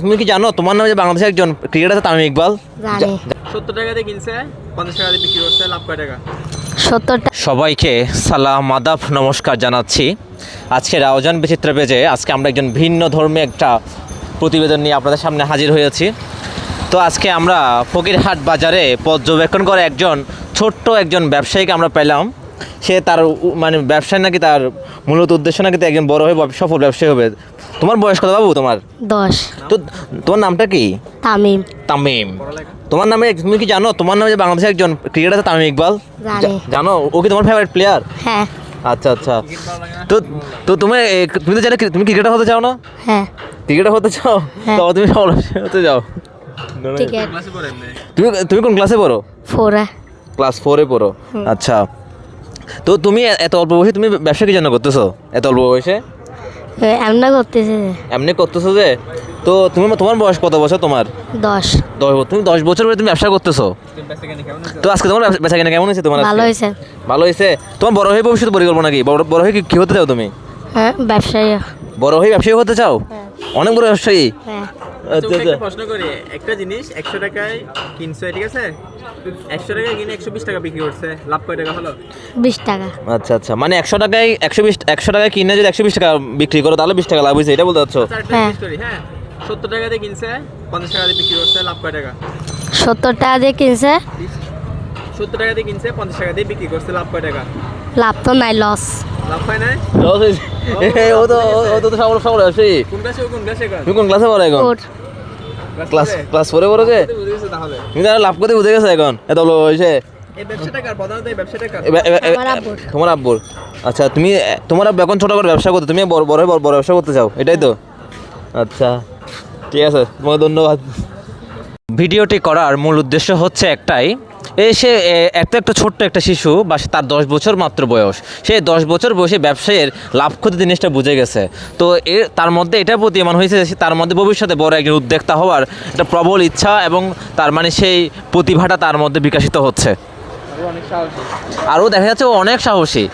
তুমি কি জানো তোমার নামে যে বাংলাদেশের একজন ক্রিকেটার আছে তামিম ইকবাল? জানি। 70 টাকা দিয়ে কিনছে, 50 টাকা দিয়ে বিক্রি করছে, লাভ কয় টাকা? 70 টাকা। সবাইকে সালাম আদাব নমস্কার জানাচ্ছি। আজকে রাউজান বিচিত্র পেজে আজকে আমরা একজন ভিন্ন ধর্মী একটা প্রতিবেদন নিয়ে আপনাদের সামনে হাজির হয়েছি। তো আজকে আমরা ফকিরহাট বাজারে পর্যবেক্ষণ করে একজন ছোট্ট একজন ব্যবসায়ীকে আমরা পেলাম। সে তার মানে ব্যবসায় নাকি তার মূলত উদ্দেশ্য নাকি একজন বড় হয়ে সফল ব্যবসায়ী হবে। তোমার বয়স কত বাবু তোমার? 10। তো তোমার নামটা কি? তামিম। তামিম। তোমার নামে তুমি কি জানো তোমার নামে যে বাংলাদেশের একজন ক্রিকেটার আছে তামিম ইকবাল? জানি। জানো? ও কি তোমার ফেভারিট প্লেয়ার? হ্যাঁ। আচ্ছা আচ্ছা। তো তো তুমি তুমি তো জানো তুমি ক্রিকেটার হতে চাও না? হ্যাঁ। ক্রিকেটার হতে চাও? হ্যাঁ। তো তুমি সফল হতে যাও। ঠিক আছে। ক্লাসে পড়ে এমনি। তুমি তুমি কোন ক্লাসে পড়ো? 4 ক্লাস 4-এ পড়ো। আচ্ছা। তো তুমি এত অল্প বয়সে তুমি ব্যবসা কি জন্য করতেছো এত অল্প বয়সে? এমনা করতেছে। এমনি করতেছো যে? তো তুমি তোমার বয়স কত বছর তোমার? 10। তুমি 10 বছর ধরে তুমি ব্যবসা করতেছো। তুমি বেচাকেনি কেমন হয়েছে? তো আজকে তোমার বেচা কেনা কেমন হয়েছে তোমার? ভালো হয়েছে। ভালো হয়েছে। তোমার বড় হয়ে ভবিষ্যৎ পরিকল্পনা কি? বড় হয়ে কি হতে চাও তুমি? হ্যাঁ, ব্যবসায়ী। বড় হয়ে ব্যবসায়ী হতে চাও? হ্যাঁ। অনেক বড় ব্যবসায়ী? হ্যাঁ। আচ্ছা তোকে আচ্ছা। একটা প্রশ্ন করি, একটা জিনিস 100 টাকায় কিনছে, ঠিক আছে? 100 টাকায় কিনে 120 টাকা বিক্রি করছে, লাভ কয় টাকা হলো? 20 টাকা। আচ্ছা আচ্ছা, মানে 100 টাকায় কিনে যদি 120 টাকা বিক্রি করো তাহলে 20 টাকা লাভ হয়েছে, এটা বলতে চাচ্ছো? আচ্ছা, একটা হ্যাঁ। জিনিস করি, হ্যাঁ, 70 টাকা দিয়ে কিনছে, 50 টাকা দিয়ে বিক্রি করছে, লাভ কয় টাকা? 70 টাকা দিয়ে কিনছে, 70 টাকা দিয়ে কিনছে, 50 টাকা দিয়ে বিক্রি করছে, লাভ কয় টাকা? লাভ তো নাই, লস। লাভ হয় না? লস হয়েছে। ও তো সফল ব্যবসায়ী। কোন ক্লাসে কোন ক্লাসে কর? তুমি কোন ক্লাসে পড়ো এখন? 4। ক্লাস 4-এ পড়ো যে? বুঝে গেছে তাহলে। তুমি তাহলে লাভ করতে বুঝে গেছো এখন এত অল্প বয়সে? এই ব্যবসাটা কার? প্রধানত এই ব্যবসাটা কার? আমার আব্বুর। তোমার আব্বুর। আচ্ছা, তোমার আব্বু এখন ছোট করে ব্যবসা করতে, তুমি বড় ব্যবসা করতে চাও, এটাই তো? আচ্ছা ঠিক আছে, তোমাকে ধন্যবাদ। ভিডিওটি করার মূল উদ্দেশ্য হচ্ছে একটাই, সে একটা ছোট্ট একটা শিশু বা তার 10 বছর মাত্র বয়স, সে 10 বছর বয়সে ব্যবসায়ের লাভ ক্ষতি জিনিসটা বুঝে গেছে। তো তার মধ্যে এটা প্রতীয়মান হয়েছে যে তার মধ্যে ভবিষ্যতে বড় একজন উদ্যোক্তা হওয়ার একটা প্রবল ইচ্ছা এবং তার মানে সেই প্রতিভাটা তার মধ্যে বিকশিত হচ্ছে। অনেক সাহসী। আরও দেখা যাচ্ছে ও অনেক সাহসী।